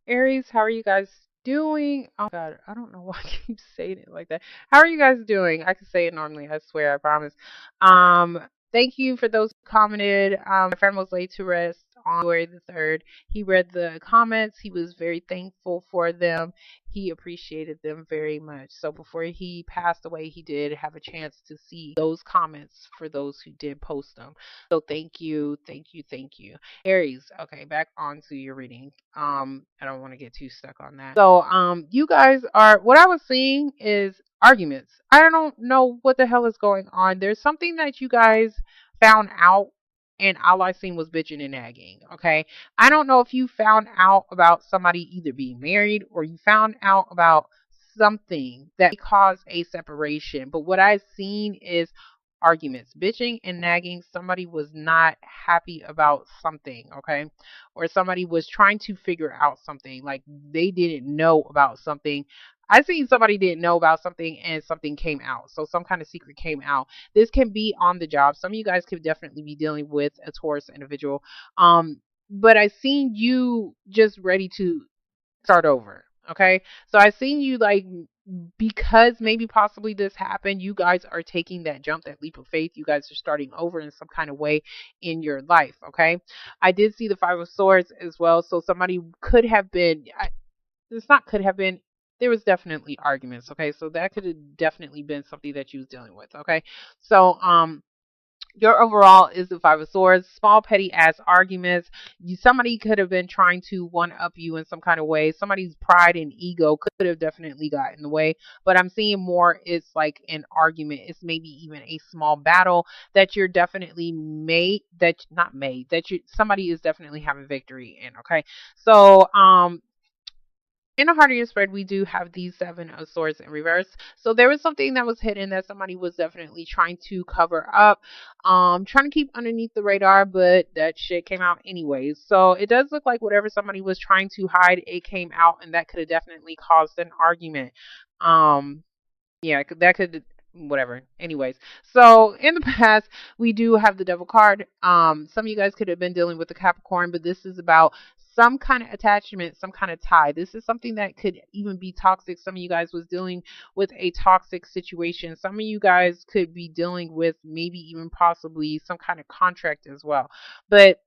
Aries, how are you guys doing? Oh God, I don't know why I keep saying it like that. How are you guys doing? I can say it normally, I swear, I promise. Um, Thank you for those who commented. My friend was laid to rest on January the 3rd. He read the comments. He was very thankful for them. He appreciated them very much. So before he passed away, he did have a chance to see those comments for those who did post them. So thank you, thank you, thank you. Aries, okay, back on to your reading. I don't want to get too stuck on that. So, you guys are what I was seeing is arguments. I don't know what the hell is going on. There's something that you guys found out and all I seen was bitching and nagging. Okay. I don't know if you found out about somebody either being married or you found out about something that caused a separation. But what I've seen is arguments, bitching and nagging. Somebody was not happy about something, okay? Or somebody was trying to figure out something, like they didn't know about something. I seen somebody didn't know about something and something came out. So some kind of secret came out. This can be on the job. Some of you guys could definitely be dealing with a Taurus individual. But I seen you just ready to start over. Okay. So I seen you like because maybe possibly this happened, you guys are taking that jump, that leap of faith. You guys are starting over in some kind of way in your life. Okay. I did see the Five of Swords as well. So somebody could have been, it's not could have been, there was definitely arguments. Okay. So that could have definitely been something that you was dealing with. Okay. So, your overall is the Five of Swords, small petty ass arguments. Somebody could have been trying to one up you in some kind of way. Somebody's pride and ego could have definitely got in the way. But I'm seeing more it's like an argument. It's maybe even a small battle that you're definitely made that not made that you somebody is definitely having victory in. Okay, so in a heart of your spread, we do have these Seven of Swords in reverse. So there was something that was hidden that somebody was definitely trying to cover up, trying to keep underneath the radar, but that shit came out anyways. So it does look like whatever somebody was trying to hide, it came out, and that could have definitely caused an argument. Um, yeah, that could whatever. Anyways, so in the past we do have the Devil card. Some of you guys could have been dealing with the Capricorn, but this is about some kind of attachment, some kind of tie. This is something that could even be toxic. Some of you guys was dealing with a toxic situation. Some of you guys could be dealing with maybe even possibly some kind of contract as well. But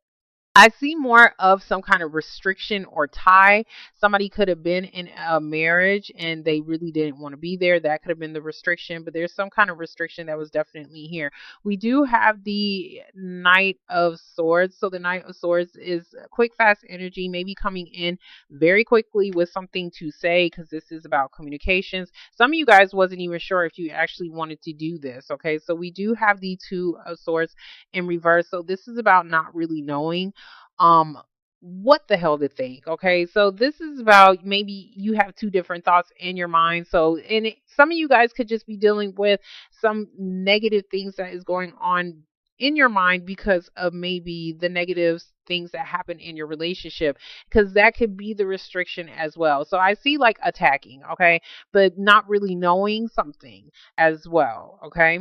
I see more of some kind of restriction or tie. Somebody could have been in a marriage and they really didn't want to be there. That could have been the restriction, but there's some kind of restriction that was definitely here. We do have the Knight of Swords. So the Knight of Swords is quick, fast energy, maybe coming in very quickly with something to say because this is about communications. Some of you guys wasn't even sure if you actually wanted to do this. Okay, so we do have the Two of Swords in reverse. So this is about not really knowing um what the hell to think. Okay, so this is about maybe you have two different thoughts in your mind. So and some of you guys could just be dealing with some negative things that is going on in your mind because of maybe the negative things that happen in your relationship, because that could be the restriction as well. So I see like attacking, okay, but not really knowing something as well. Okay,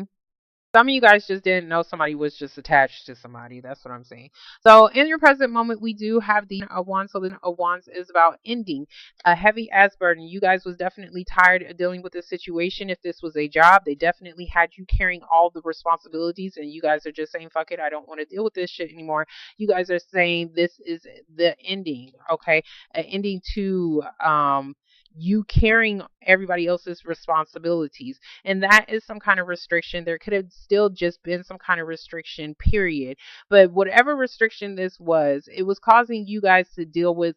some of you guys just didn't know somebody was just attached to somebody. That's what I'm saying. So in your present moment, we do have the of Wands. So the of Wands is about ending a heavy ass burden. You guys was definitely tired of dealing with this situation. If this was a job, they definitely had you carrying all the responsibilities, and you guys are just saying, "Fuck it, I don't want to deal with this shit anymore." You guys are saying this is the ending. Okay, an ending to you carrying everybody else's responsibilities, and that is some kind of restriction. There could have still just been some kind of restriction, period. But whatever restriction this was, it was causing you guys to deal with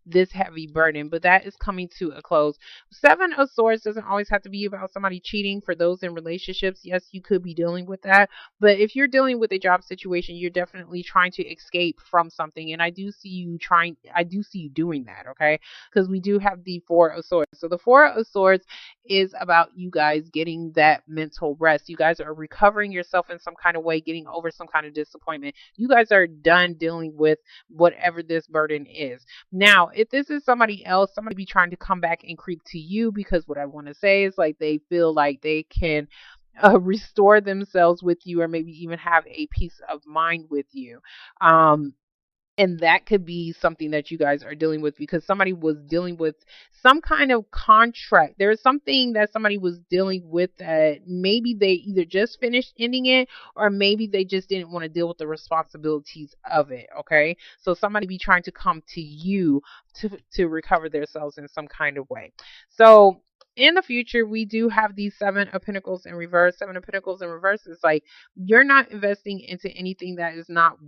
this heavy burden, but that is coming to a close. Seven of Swords doesn't always have to be about somebody cheating. For those in relationships, yes, you could be dealing with that. But if you're dealing with a job situation, you're definitely trying to escape from something. And I do see you doing that, okay? Because we do have the Four of Swords. So the Four of Swords is about you guys getting that mental rest. You guys are recovering yourself in some kind of way, getting over some kind of disappointment. You guys are done dealing with whatever this burden is. Now, if this is somebody else, somebody be trying to come back and creep to you, because what I want to say is like they feel like they can restore themselves with you, or maybe even have a peace of mind with you. Um, And that could be something that you guys are dealing with because somebody was dealing with some kind of contract. There is something that somebody was dealing with that maybe they either just finished ending it or maybe they just didn't want to deal with the responsibilities of it. Okay. So somebody be trying to come to you to recover themselves in some kind of way. So in the future, we do have these Seven of Pentacles in reverse. Seven of Pentacles in reverse is like you're not investing into anything that is not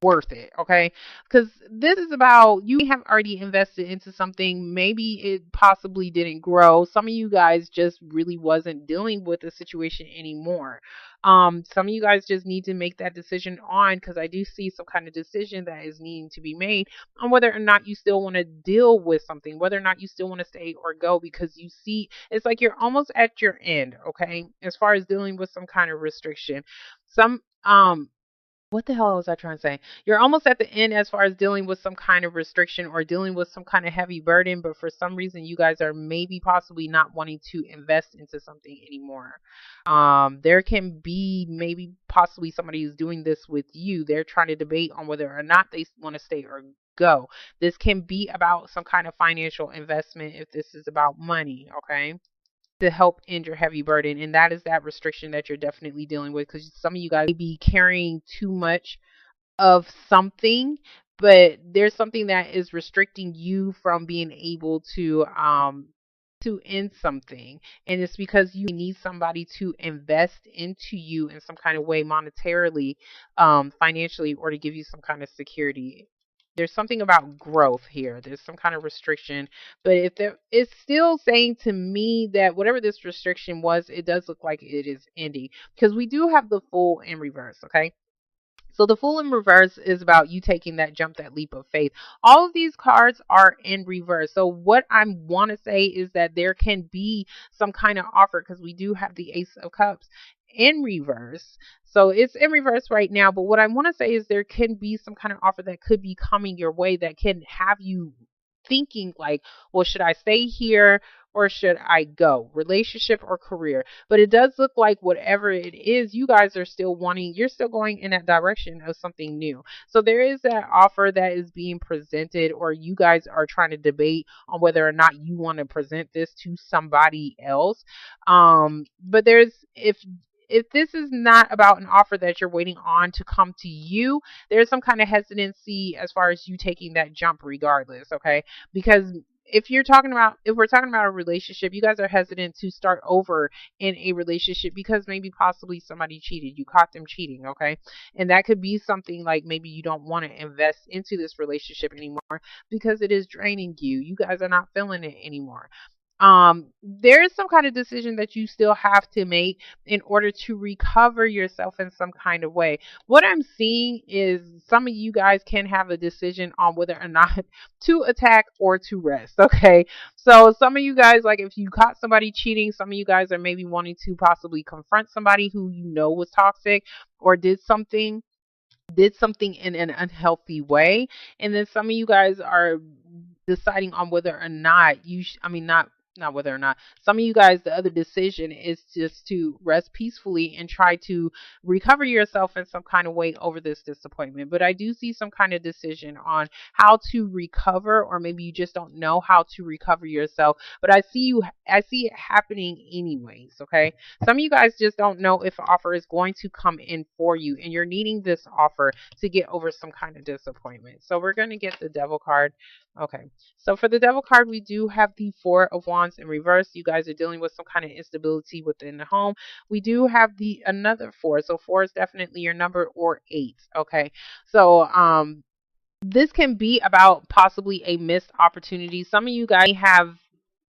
worth it, okay? Because this is about you have already invested into something. Maybe it possibly didn't grow. Some of you guys just really wasn't dealing with the situation anymore. Some of you guys just need to make that decision on because I do see some kind of decision that is needing to be made on whether or not you still want to deal with something, whether or not you still want to stay or go because you see it's like you're almost at your end, okay? As far as dealing with some kind of restriction. Some what the hell was I trying to say? You're almost at the end as far as dealing with some kind of restriction or dealing with some kind of heavy burden, but for some reason you guys are maybe possibly not wanting to invest into something anymore. There can be maybe possibly somebody who's doing this with you. They're trying to debate on whether or not they want to stay or go. This can be about some kind of financial investment if this is about money, okay? To help end your heavy burden. And that is that restriction that you're definitely dealing with because some of you guys may be carrying too much of something, but there's something that is restricting you from being able to end something. And it's because you need somebody to invest into you in some kind of way monetarily, financially, or to give you some kind of security. There's something about growth here. There's some kind of restriction, but if there, it's still saying to me that whatever this restriction was, it does look like it is ending because we do have the Fool in reverse. Okay, so the Fool in reverse is about you taking that jump, that leap of faith. All of these cards are in reverse. So what I want to say is that there can be some kind of offer because we do have the Ace of Cups in reverse. So it's in reverse right now. But what I want to say is there can be some kind of offer that could be coming your way that can have you thinking like, well, should I stay here or should I go? Relationship or career. But it does look like whatever it is, you guys are still wanting, you're still going in that direction of something new. So there is that offer that is being presented, or you guys are trying to debate on whether or not you want to present this to somebody else. But there's, if this is not about an offer that you're waiting on to come to you, there's some kind of hesitancy as far as you taking that jump regardless, okay? Because if we're talking about a relationship, you guys are hesitant to start over in a relationship because maybe possibly somebody cheated. You caught them cheating, okay? And that could be something like maybe you don't want to invest into this relationship anymore because it is draining you. You guys are not feeling it anymore. There is some kind of decision that you still have to make in order to recover yourself in some kind of way. What I'm seeing is some of you guys can have a decision on whether or not to attack or to rest. Okay. So some of you guys, like if you caught somebody cheating, some of you guys are maybe wanting to possibly confront somebody who you know was toxic or did something in an unhealthy way. And then some of you guys are deciding on whether or not I mean, not whether or not. Some of you guys, the other decision is just to rest peacefully and try to recover yourself in some kind of way over this disappointment. But I do see some kind of decision on how to recover, or maybe you just don't know how to recover yourself. But I see it happening anyways, okay? Some of you guys just don't know if an offer is going to come in for you, and you're needing this offer to get over some kind of disappointment. So we're going to get the Devil card. Okay. So for the Devil card, we do have the Four of Wands in reverse. You guys are dealing with some kind of instability within the home. We do have the another four. So four is definitely your number, or eight. Okay. So this can be about possibly a missed opportunity. Some of you guys have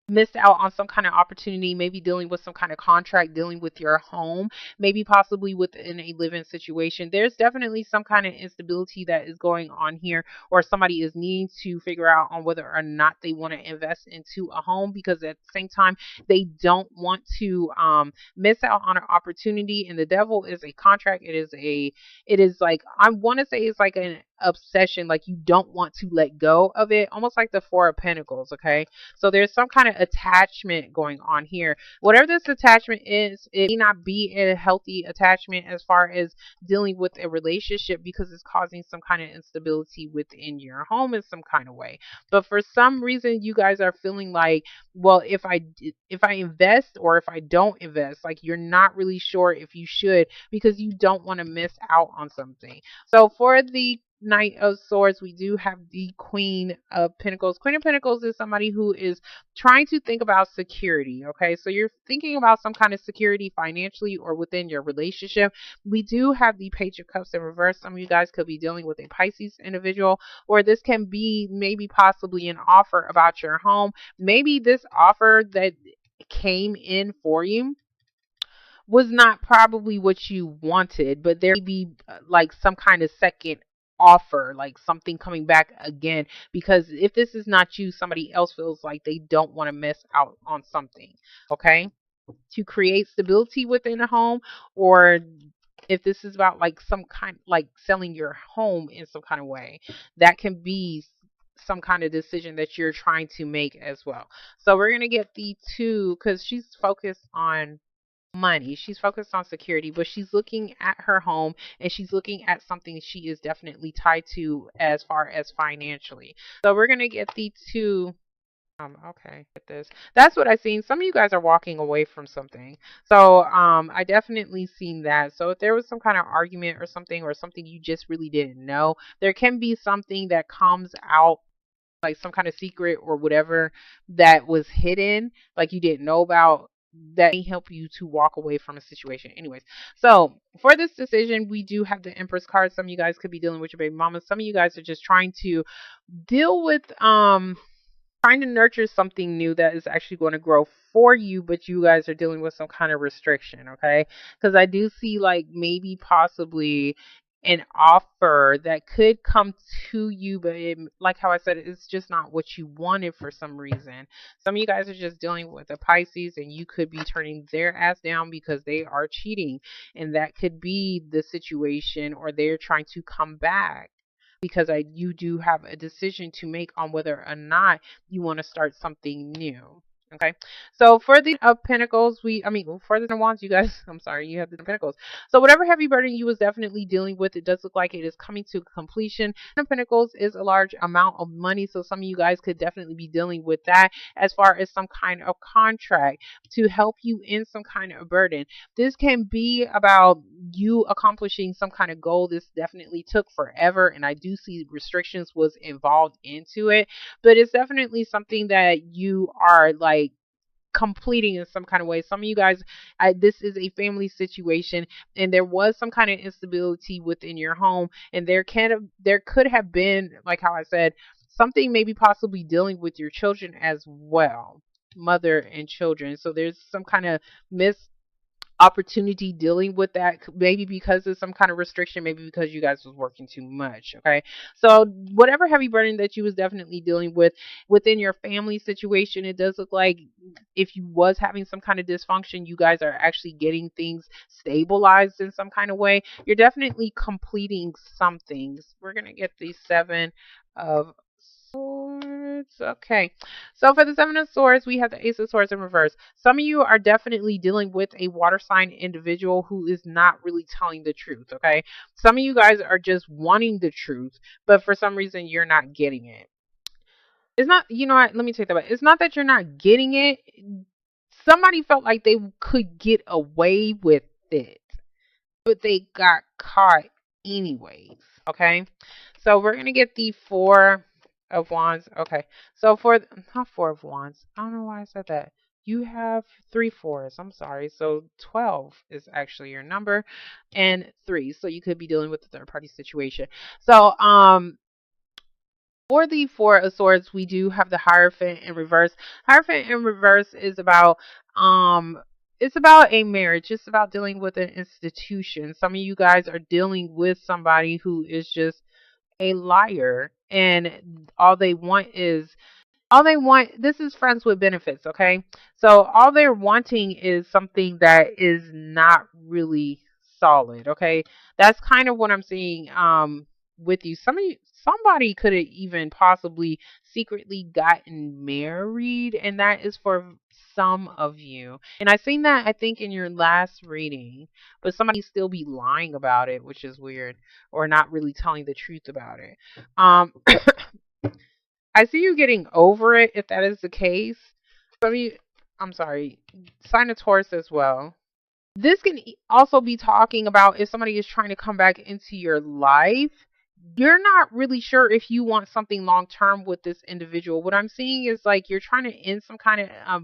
missed out on some kind of opportunity, maybe dealing with some kind of contract, dealing with your home, maybe possibly within a living situation. There's definitely some kind of instability that is going on here, or somebody is needing to figure out on whether or not they want to invest into a home because at the same time they don't want to miss out on an opportunity. And the Devil is a contract. It is like, I want to say it's like obsession, like you don't want to let go of it, almost like the Four of Pentacles, okay? So there's some kind of attachment going on here. Whatever this attachment is, it may not be a healthy attachment as far as dealing with a relationship because it's causing some kind of instability within your home in some kind of way. But for some reason, you guys are feeling like, well, if I invest or if I don't invest, like you're not really sure if you should because you don't want to miss out on something. So for the Knight of Swords, we do have the Queen of Pentacles. Queen of Pentacles is somebody who is trying to think about security. Okay, so you're thinking about some kind of security financially or within your relationship. We do have the Page of Cups in reverse. Some of you guys could be dealing with a Pisces individual, or this can be maybe possibly an offer about your home. Maybe this offer that came in for you was not probably what you wanted, but there may be like some kind of second offer, like something coming back again. Because if this is not you, somebody else feels like they don't want to miss out on something. Okay, to create stability within a home, or if this is about like some kind, like selling your home in some kind of way, that can be some kind of decision that you're trying to make as well. So we're going to get the two because she's focused on money. She's focused on security, but she's looking at her home and she's looking at something she is definitely tied to as far as financially. So we're going to get the two. Okay, get this. That's what I seen. Some of you guys are walking away from something. So, I definitely seen that. So if there was some kind of argument or something you just really didn't know, there can be something that comes out like some kind of secret or whatever that was hidden, like you didn't know about, that may help you to walk away from a situation. Anyways, so for this decision, we do have the Empress card. Some of you guys could be dealing with your baby mama. Some of you guys are just trying to deal with trying to nurture something new that is actually going to grow for you, but you guys are dealing with some kind of restriction, okay? Because I do see like maybe possibly an offer that could come to you, but like how I said, it's just not what you wanted for some reason. Some of you guys are just dealing with a Pisces and you could be turning their ass down because they are cheating, and that could be the situation, or they're trying to come back because you do have a decision to make on whether or not you want to start something new. Okay, so for the Pentacles, well, for the Wands, you guys, I'm sorry, you have the Pentacles. So whatever heavy burden you was definitely dealing with, it does look like it is coming to completion. The Pentacles is a large amount of money, so some of you guys could definitely be dealing with that as far as some kind of contract to help you in some kind of burden. This can be about you accomplishing some kind of goal. This definitely took forever, and I do see restrictions was involved into it, but it's definitely something that you are like completing in some kind of way. Some of you guys, this is a family situation, and there was some kind of instability within your home, and there could have been, like how I said, something maybe possibly dealing with your children as well, mother and children. So there's some kind of opportunity dealing with that, maybe because of some kind of restriction, maybe because you guys was working too much. Okay, so whatever heavy burden that you was definitely dealing with within your family situation, it does look like if you was having some kind of dysfunction, you guys are actually getting things stabilized in some kind of way. You're definitely completing some things. We're gonna get the Seven of Swords. Okay. So for the Seven of Swords, we have the Ace of Swords in reverse. Some of you are definitely dealing with a water sign individual who is not really telling the truth, okay? Some of you guys are just wanting the truth, but for some reason you're not getting it. It's not, you know what, let me take that back. It's not that you're not getting it. Somebody felt like they could get away with it, but they got caught anyways, okay? So we're going to get the Four of Wands. Okay, so not Four of Wands. I don't know why I said that. You have three fours. I'm sorry. So 12 is actually your number, and 3. So you could be dealing with a third party situation. So for the Four of Swords, we do have the Hierophant in reverse. Hierophant in reverse is about it's about a marriage. It's about dealing with an institution. Some of you guys are dealing with somebody who is just a liar, and this is friends with benefits, okay? So all they're wanting is something that is not really solid, okay? That's kind of what I'm seeing with you. Somebody could have even possibly secretly gotten married, and that is for some of you. And I seen that I think in your last reading, but somebody still be lying about it, which is weird, or not really telling the truth about it. I see you getting over it if that is the case. Some of you, I'm sorry, sign a Taurus as well. This can also be talking about if somebody is trying to come back into your life. You're not really sure if you want something long term with this individual. What I'm seeing is like you're trying to end some kind of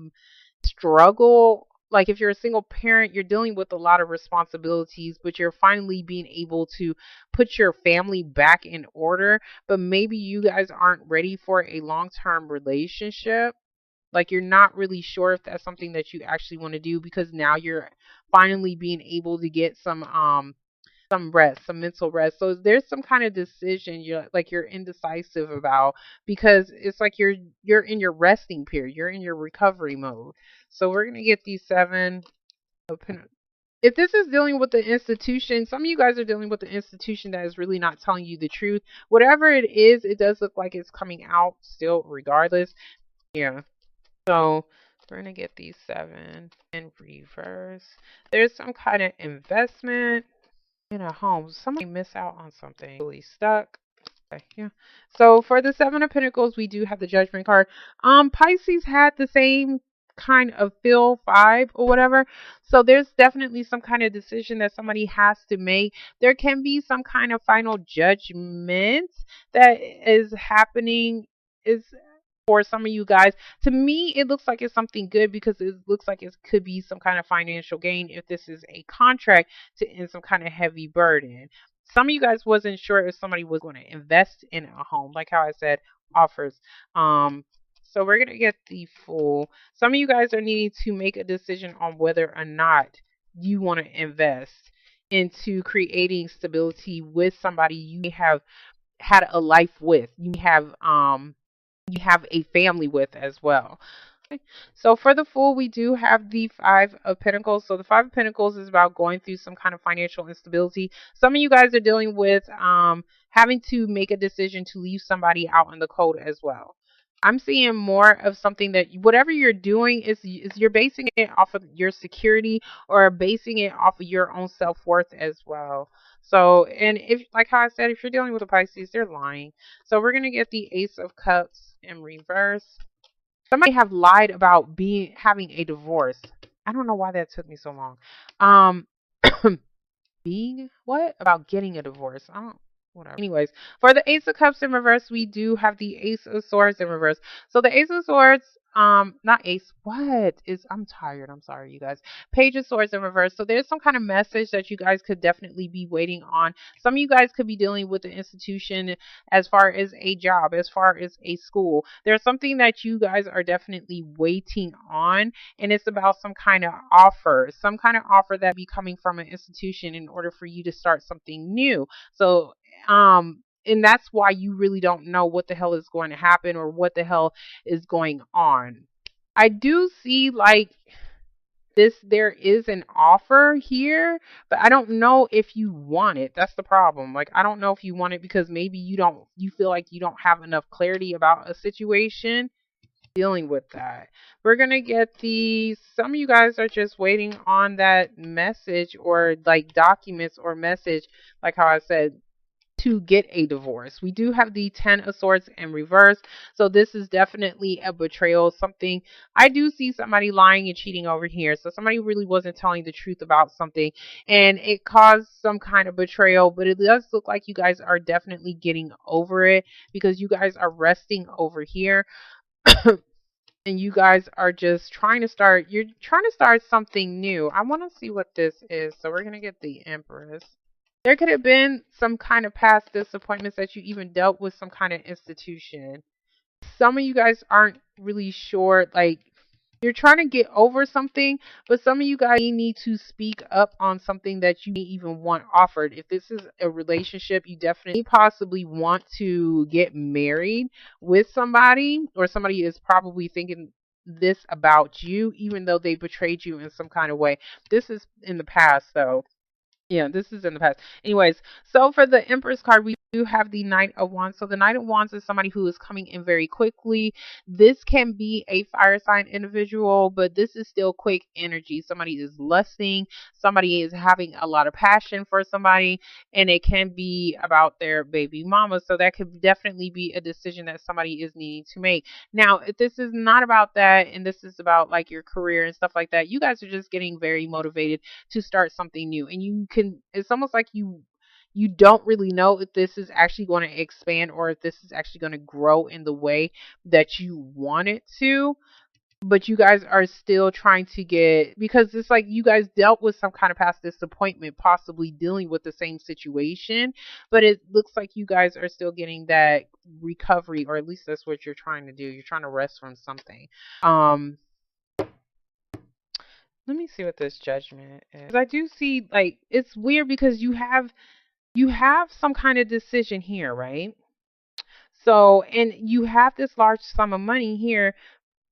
struggle. Like if you're a single parent, you're dealing with a lot of responsibilities, but you're finally being able to put your family back in order. But maybe you guys aren't ready for a long term relationship. Like you're not really sure if that's something that you actually want to do because now you're finally being able to get some rest, some mental rest. So there's some kind of decision you're indecisive about because it's like you're in your resting period. You're in your recovery mode. So we're gonna get these seven. If this is dealing with the institution, some of you guys are dealing with the institution that is really not telling you the truth. Whatever it is, it does look like it's coming out still regardless. Yeah. So we're going to get these seven in reverse. There's some kind of investment in a home. Somebody miss out on something. Really stuck. Okay, yeah. So for the Seven of Pentacles, we do have the Judgment card. Pisces had the same kind of feel vibe or whatever. So there's definitely some kind of decision that somebody has to make. There can be some kind of final judgment that is happening. Is for some of you guys. To me, it looks like it's something good because it looks like it could be some kind of financial gain if this is a contract to end some kind of heavy burden. Some of you guys wasn't sure if somebody was going to invest in a home, like how I said, offers. So we're going to get the Fool. Some of you guys are needing to make a decision on whether or not you want to invest into creating stability with somebody you may have had a life with. You have a family with as well. Okay. So for the Fool, we do have the Five of Pentacles. So the Five of Pentacles is about going through some kind of financial instability. Some of you guys are dealing with having to make a decision to leave somebody out in the cold as well. I'm seeing more of something that whatever you're doing is you're basing it off of your security or basing it off of your own self-worth as well. So, and if, like how I said, if you're dealing with a Pisces, they're lying. So we're going to get the Ace of Cups in reverse. Somebody have lied about having a divorce. I don't know why that took me so long. Um, being what about getting a divorce? I don't. Whatever. Anyways, for the Ace of Cups in reverse, we do have the Ace of Swords in reverse. So the Ace of Swords, not Ace. What is? I'm tired. I'm sorry, you guys. Page of Swords in reverse. So there's some kind of message that you guys could definitely be waiting on. Some of you guys could be dealing with the institution as far as a job, as far as a school. There's something that you guys are definitely waiting on, and it's about some kind of offer that be coming from an institution in order for you to start something new. So and that's why you really don't know what the hell is going to happen or what the hell is going on. I do see like there is an offer here, but I don't know if you want it. That's the problem. Like I don't know if you want it because maybe you feel like you don't have enough clarity about a situation. Dealing with that. We're going to get some of you guys are just waiting on that message or like documents or message, like how I said, to get a divorce. We do have the Ten of Swords in reverse. So this is definitely a betrayal. Something I do see somebody lying and cheating over here. So somebody really wasn't telling the truth about something and it caused some kind of betrayal. But it does look like you guys are definitely getting over it because you guys are resting over here. And you guys are just you're trying to start something new. I want to see what this is. So we're going to get the Empress. There could have been some kind of past disappointments that you even dealt with some kind of institution. Some of you guys aren't really sure, like you're trying to get over something, but some of you guys need to speak up on something that you even want offered. If this is a relationship, you definitely possibly want to get married with somebody, or somebody is probably thinking this about you, even though they betrayed you in some kind of way. This is in the past, though. Yeah, this is in the past. Anyways, so for the Empress card, we You have the Knight of Wands. So the Knight of Wands is somebody who is coming in very quickly. This can be a fire sign individual, but this is still quick energy. Somebody is lusting, somebody is having a lot of passion for somebody, and it can be about their baby mama. So that could definitely be a decision that somebody is needing to make. Now, if this is not about that and this is about like your career and stuff like that, you guys are just getting very motivated to start something new. And it's almost like you don't really know if this is actually going to expand or if this is actually going to grow in the way that you want it to. But you guys are still trying to get, because it's like you guys dealt with some kind of past disappointment, possibly dealing with the same situation. But it looks like you guys are still getting that recovery, or at least that's what you're trying to do. You're trying to rest from something. Um, Let me see what this judgment is. I do see, like, it's weird because you have some kind of decision here, right? So, and you have this large sum of money here,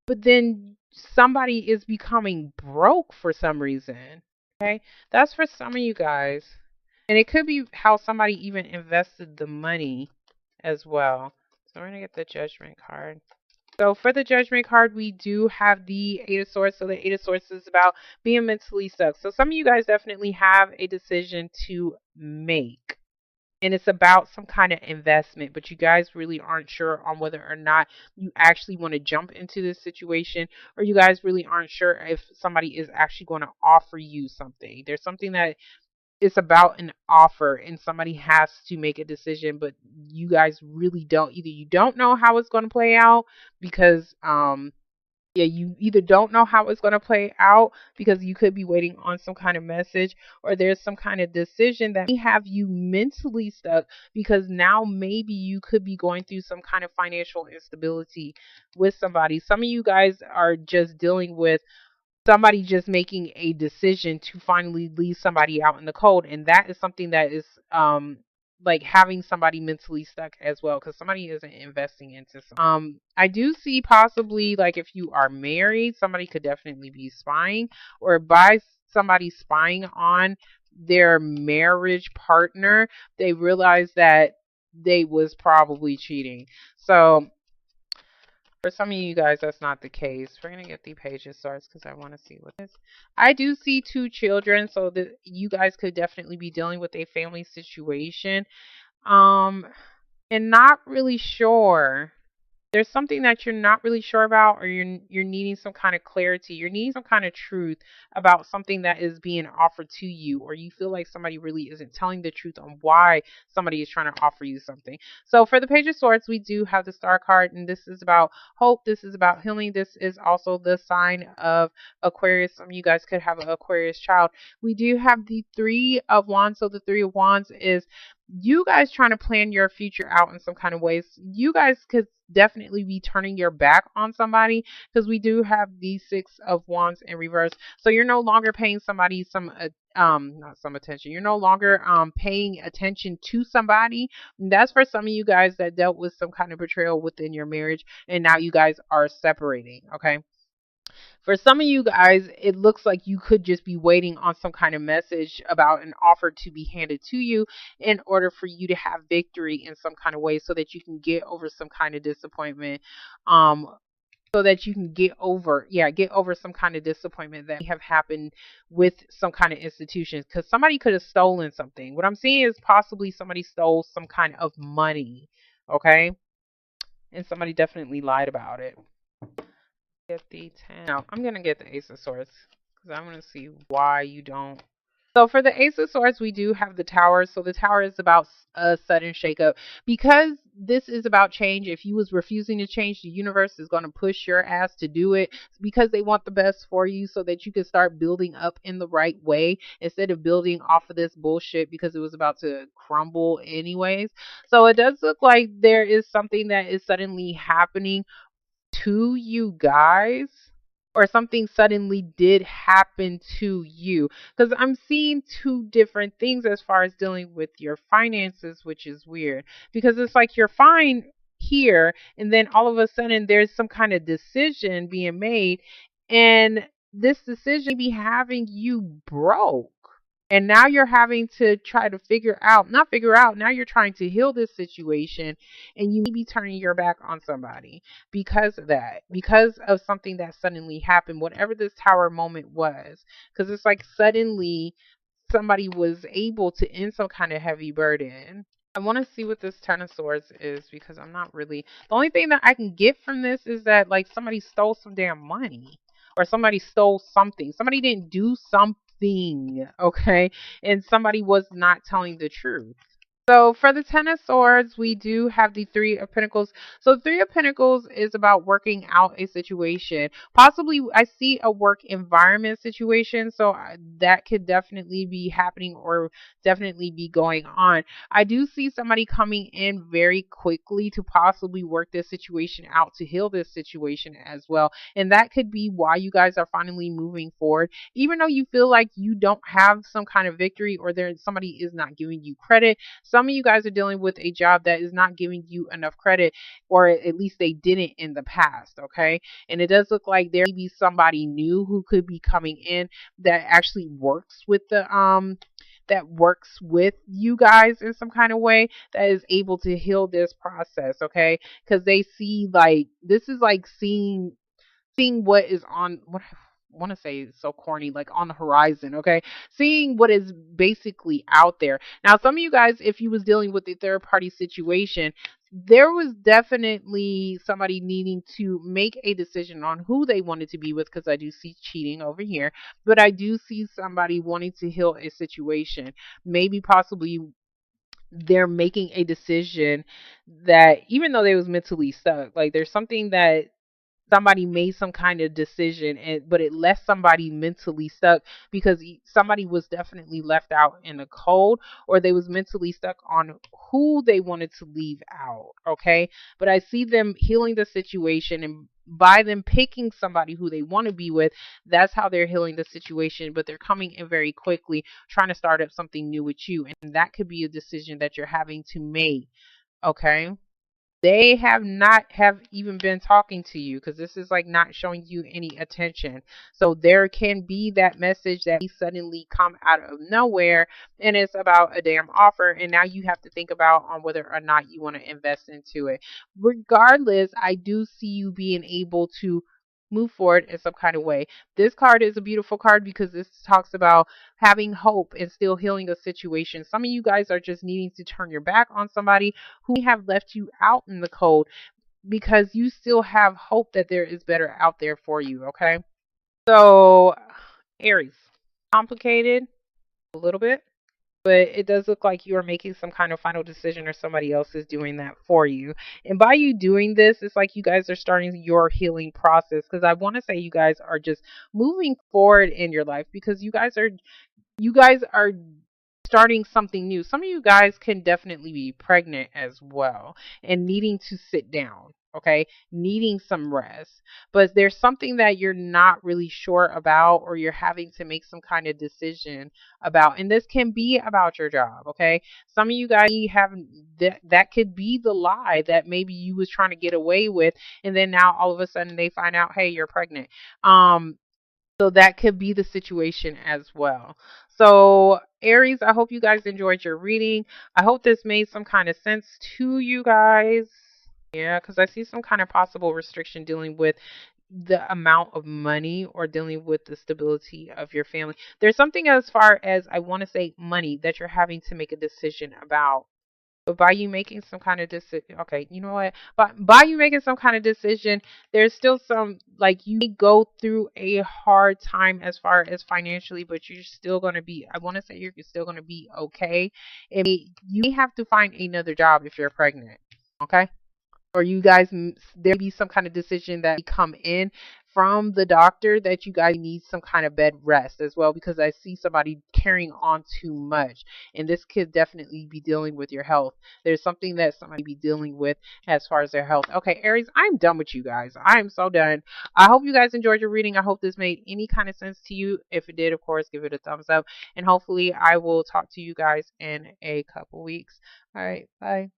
but then somebody is becoming broke for some reason. Okay? That's for some of you guys. And it could be how somebody even invested the money as well. So we're going to get the judgment card. So for the judgment card, we do have the Eight of Swords. So the Eight of Swords is about being mentally stuck. So some of you guys definitely have a decision to make. And it's about some kind of investment, but you guys really aren't sure on whether or not you actually want to jump into this situation, or you guys really aren't sure if somebody is actually going to offer you something. There's something that it's about an offer and somebody has to make a decision, but you guys really don't, either you don't know how it's going to play out because yeah, you either don't know how it's going to play out because you could be waiting on some kind of message, or there's some kind of decision that may have you mentally stuck because now maybe you could be going through some kind of financial instability with somebody. Some of you guys are just dealing with somebody just making a decision to finally leave somebody out in the cold, and that is something that is like having somebody mentally stuck as well, because somebody isn't investing into some. I do see possibly, like, if you are married, somebody could definitely be spying, or by somebody spying on their marriage partner, they realize that they was probably cheating. So for some of you guys, that's not the case. We're going to get the Page of Swords because I want to see what this. I do see two children, so that you guys could definitely be dealing with a family situation. Um, and not really sure. There's something that you're not really sure about, or you're needing some kind of clarity. You're needing some kind of truth about something that is being offered to you, or you feel like somebody really isn't telling the truth on why somebody is trying to offer you something. So for the Page of Swords, we do have the Star card, and this is about hope. This is about healing. This is also the sign of Aquarius. Some of you guys could have an Aquarius child. We do have the Three of Wands. So the Three of Wands is you guys trying to plan your future out in some kind of ways. You guys could definitely be turning your back on somebody because we do have the Six of Wands in reverse. So you're no longer paying somebody some not some attention. You're no longer paying attention to somebody. And that's for some of you guys that dealt with some kind of betrayal within your marriage, and now you guys are separating, okay? For some of you guys, it looks like you could just be waiting on some kind of message about an offer to be handed to you in order for you to have victory in some kind of way so that you can get over some kind of disappointment. So that you can get over some kind of disappointment that may have happened with some kind of institutions, because somebody could have stolen something. What I'm seeing is possibly somebody stole some kind of money, okay? And somebody definitely lied about it. Get the 10. Now, I'm going to get the Ace of Swords because I'm going to see why you don't. So for the Ace of Swords, we do have the Tower. So the Tower is about a sudden shakeup. Because this is about change, if you was refusing to change, the universe is going to push your ass to do it because they want the best for you so that you can start building up in the right way instead of building off of this bullshit because it was about to crumble anyways. So it does look like there is something that is suddenly happening to you guys, or something suddenly did happen to you, because I'm seeing two different things as far as dealing with your finances, which is weird because it's like you're fine here and then all of a sudden there's some kind of decision being made, and this decision may be having you broke. And now you're having to try to not figure out, now you're trying to heal this situation, and you may be turning your back on somebody because of that, because of something that suddenly happened, whatever this tower moment was. Because it's like suddenly somebody was able to end some kind of heavy burden. I want to see what this Ten of Swords is because I'm not really. The only thing that I can get from this is that like somebody stole some damn money or somebody stole something. Somebody didn't do something, okay? And somebody was not telling the truth. So for the Ten of Swords, we do have the Three of Pentacles. So the Three of Pentacles is about working out a situation. Possibly, I see a work environment situation, so that could definitely be happening or definitely be going on. I do see somebody coming in very quickly to possibly work this situation out, to heal this situation as well. And that could be why you guys are finally moving forward. Even though you feel like you don't have some kind of victory or there somebody is not giving you credit, some of you guys are dealing with a job that is not giving you enough credit, or at least they didn't in the past, okay? And it does look like there may be somebody new who could be coming in that actually works with that works with you guys in some kind of way, that is able to heal this process, okay? Because they see like this is like seeing what is on what I want to say is so corny, like on the horizon, okay? Seeing what is basically out there. Now, some of you guys, if you was dealing with a third party situation, there was definitely somebody needing to make a decision on who they wanted to be with, because I do see cheating over here, but I do see somebody wanting to heal a situation. Maybe possibly they're making a decision that even though they was mentally stuck, like there's something that somebody made some kind of decision, and but it left somebody mentally stuck because somebody was definitely left out in the cold, or they was mentally stuck on who they wanted to leave out, okay? But I see them healing the situation, and by them picking somebody who they want to be with, that's how they're healing the situation. But they're coming in very quickly trying to start up something new with you, and that could be a decision that you're having to make, okay? They have not have even been talking to you because this is like not showing you any attention. So there can be that message that suddenly come out of nowhere, and it's about a damn offer, and now you have to think about on whether or not you want to invest into it. Regardless, I do see you being able to move forward in some kind of way. This card is a beautiful card because this talks about having hope and still healing a situation. Some of you guys are just needing to turn your back on somebody who have left you out in the cold, because you still have hope that there is better out there for you, okay? So, Aries, complicated a little bit, but it does look like you are making some kind of final decision or somebody else is doing that for you. And by you doing this, it's like you guys are starting your healing process, because I want to say you guys are just moving forward in your life, because you guys are starting something new. Some of you guys can definitely be pregnant as well and needing to sit down, okay? Needing some rest. But there's something that you're not really sure about, or you're having to make some kind of decision about. And this can be about your job, okay? Some of you guys have that could be the lie that maybe you was trying to get away with, and then now all of a sudden they find out, hey, you're pregnant. So that could be the situation as well. So, Aries, I hope you guys enjoyed your reading. I hope this made some kind of sense to you guys. Yeah, because I see some kind of possible restriction dealing with the amount of money, or dealing with the stability of your family. There's something as far as, I want to say, money that you're having to make a decision about. But by you making some kind of decision, okay, you know what? But by you making some kind of decision, there's still some, like, you may go through a hard time as far as financially, but you're still going to be, I want to say you're still going to be okay. And you may have to find another job if you're pregnant, okay? Or you guys, there may be some kind of decision that come in from the doctor that you guys need some kind of bed rest as well, because I see somebody carrying on too much, and this could definitely be dealing with your health. There's something that somebody be dealing with as far as their health. Okay, Aries, I'm done with you guys. I am so done. I hope you guys enjoyed your reading. I hope this made any kind of sense to you. If it did, of course, give it a thumbs up, and hopefully I will talk to you guys in a couple weeks. All right, bye.